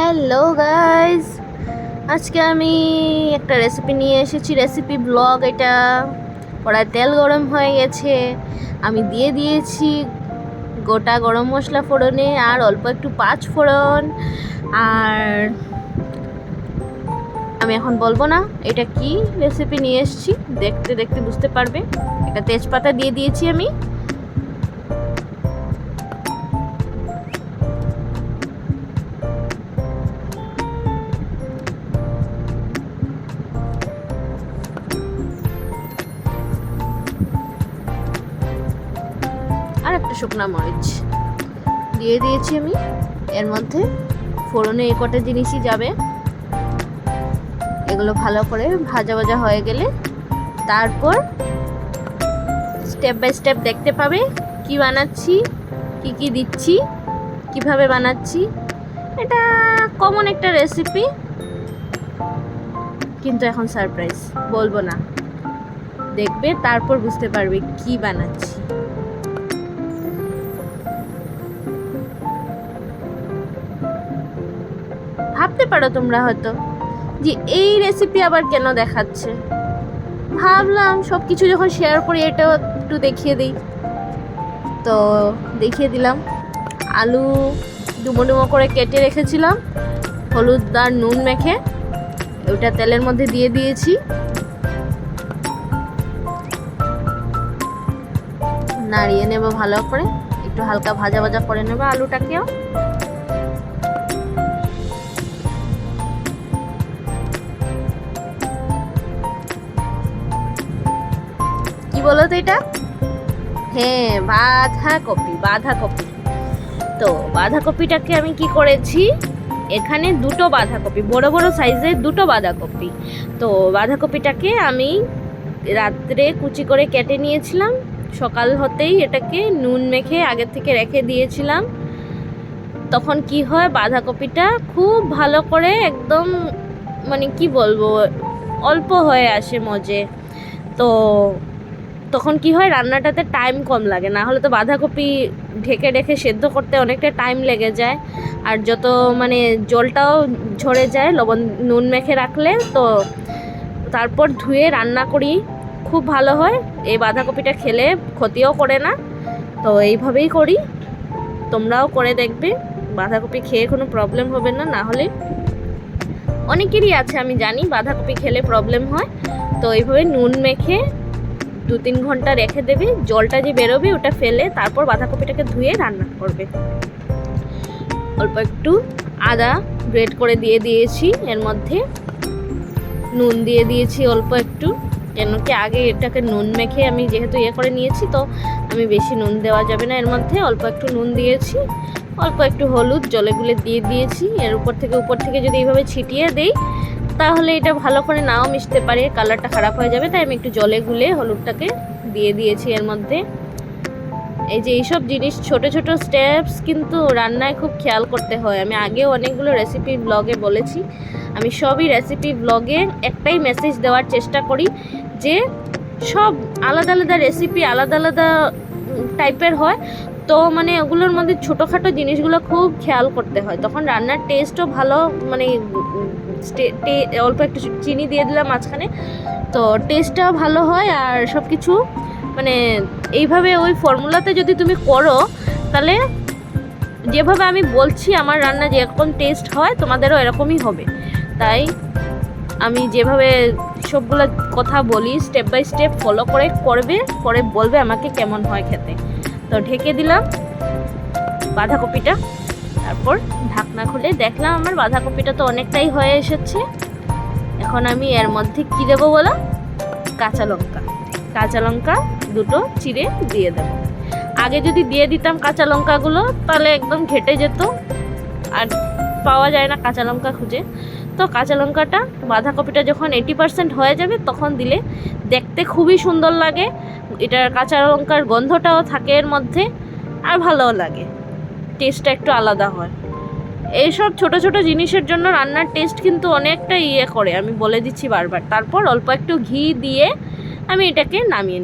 Hello guys, আজকে আমি একটা রেসিপি নিয়ে এসেছি। Recipe blog. এটা কড়ায় তেল গরম হয়ে গেছে, আমি দিয়ে দিয়েছি গোটা গরম মশলা ফোড়নে আর অল্প একটু পাঁচ ফোড়ন। আর আমি এখন বলবো না এটা কি রেসিপি নিয়ে এসেছি, দেখতে দেখতে বুঝতে পারবে। একটা তেজপাতা দিয়ে দিয়েছি আমি। আর একটা শুকনা মরিচ দিয়ে দিয়েছি আমি। এর মধ্যে ফোড়নে এই কটা জিনিসই যাবে। এগুলো ভালো করে ভাজা ভাজা হয়ে গেলে তারপর স্টেপ বাই স্টেপ দেখতে পাবে কি বানাচ্ছি, কি কি দিচ্ছি, কিভাবে বানাচ্ছি। এটা কমন একটা রেসিপি, কিন্তু এখন সারপ্রাইজ, বলবো না, দেখবে তারপর বুঝতে পারবে কি বানাচ্ছি। ভাবতে পারো তোমরা হয়তো যে এই রেসিপি আবার কেন দেখাচ্ছে। ভাবলাম সব কিছু যখন শেয়ার করি এটাও একটু দেখিয়ে দিই, তো দেখিয়ে দিলাম। আলু ডুমো ডুমো করে কেটে রেখেছিলাম, হলুদ আর নুন মেখে ওটা তেলের মধ্যে দিয়ে দিয়েছি। নাড়িয়ে নেব ভালো করে, একটু হালকা ভাজা ভাজা করে নেব আলুটাকেও। কি বলো তো এটা? হ্যাঁ, বাঁধাকপি। তো বাঁধাকপিটাকে আমি কি করেছি, এখানে দুটো বাঁধাকপি, বড় বড় সাইজের দুটো বাঁধাকপি। তো বাঁধাকপিটাকে আমি রাত্রে কুচি করে কেটে নিয়েছিলাম। সকাল হতেই এটাকে নুন মেখে আগে থেকে রেখে দিয়েছিলাম। তখন কি হয়, বাঁধাকপিটা খুব ভালো করে একদম মানে কি বলবো, অল্প হয়ে আসে মজে। তো তখন কি হয়, রান্নাটাতে টাইম কম লাগে। না হলে তো বাঁধাকপি ঢেকে ঢেকে সেদ্ধ করতে অনেকটা টাইম লেগে যায়, আর যত মানে জলটাও ঝরে যায় লবণ নুন মেখে রাখলে। তো তারপর ধুয়ে রান্না করি, খুব ভালো হয়। এই বাঁধাকপিটা খেলে ক্ষতিও করে না, তো এইভাবেই করি। তোমরাও করে দেখবে, বাঁধাকপি খেয়ে কোনো প্রবলেম হবে না। না হলে অনেকেরই আছে, আমি জানি, বাঁধাকপি খেলে প্রবলেম হয়। তো এইভাবে নুন মেখে 2-3 ঘন্টা রেখে দেবে, জলটা যে বেরোবে ওটা ফেলে তারপর বাঁধাকপিটাকে ধুয়ে রান্না করবে। অল্প একটু আদা গ্রেট করে দিয়ে দিয়েছি, এর মধ্যে নুন দিয়ে দিয়েছি অল্প একটু, কেন কি আগে এটাকে নুন মেখে আমি যেহেতু করে নিয়েছি, তো আমি বেশি নুন দেওয়া যাবে না। এর মধ্যে অল্প একটু নুন দিয়েছি, অল্প একটু হলুদ জলে গুলে দিয়ে দিয়েছি। এর উপর থেকে যদি এইভাবে ছিটিয়ে দেই তাহলে এটা ভালো করে নাও মিশতে পারে, কালারটা খারাপ হয়ে যাবে। তাই আমি একটু জলে গুলে হলুদটাকে দিয়ে দিয়েছি এর মধ্যে। এই যে এইসব জিনিস, ছোট ছোট স্টেপস কিন্তু রান্নায় খুব খেয়াল করতে হয়। আমি আগেও অনেকগুলো রেসিপি ব্লগে বলেছি, আমি সবই রেসিপি ব্লগে একটাই মেসেজ দেওয়ার চেষ্টা করি যে সব আলাদা আলাদা রেসিপি আলাদা আলাদা টাইপের হয়। তো মানে ওগুলোর মধ্যে ছোটোখাটো জিনিসগুলো খুব খেয়াল করতে হয়, তখন রান্নার টেস্টও ভালো, মানে অল্প একটু চিনি দিয়ে দিলাম মাঝখানে, তো টেস্টটাও ভালো হয়। আর সব কিছু মানে এইভাবে ওই ফর্মুলাতে যদি তুমি করো, তাহলে যেভাবে আমি বলছি আমার রান্না যেরকম টেস্ট হয় তোমাদেরও এরকমই হবে। তাই আমি যেভাবে সবগুলো কথা বলি স্টেপ বাই স্টেপ ফলো করে করবে, করে বলবে আমাকে কেমন হয় খেতে। তো ঢেকে দিলাম বাঁধাকপিটা, তারপর ঢাকনা খুলে দেখলাম আমার বাঁধাকপিটা তো অনেকটাই হয়ে এসেছে। এখন আমি এর মধ্যে কি দেবো বলো, কাঁচা লঙ্কা দুটো চিড়ে দিয়ে দেবো। আগে যদি দিয়ে দিতাম কাঁচা লঙ্কাগুলো তাহলে একদম ঘেটে যেত, আর পাওয়া যায় না কাঁচা লঙ্কা খুঁজে। তো কাঁচা লঙ্কাটা বাঁধাকপিটা যখন 80% হয়ে যাবে তখন দিলে দেখতে খুবই সুন্দর লাগে। এটার কাঁচা লঙ্কার গন্ধটাও থাকে এর মধ্যে, আর ভালোও লাগে, টেস্টটা একটু আলাদা হয়। এইসব ছোট ছোট জিনিসের জন্য রান্নার টেস্ট কিন্তু অনেকটা করে, আমি বলে দিচ্ছি বারবার। তারপর অল্প একটু ঘি দিয়ে আমি এটাকে নামিয়ে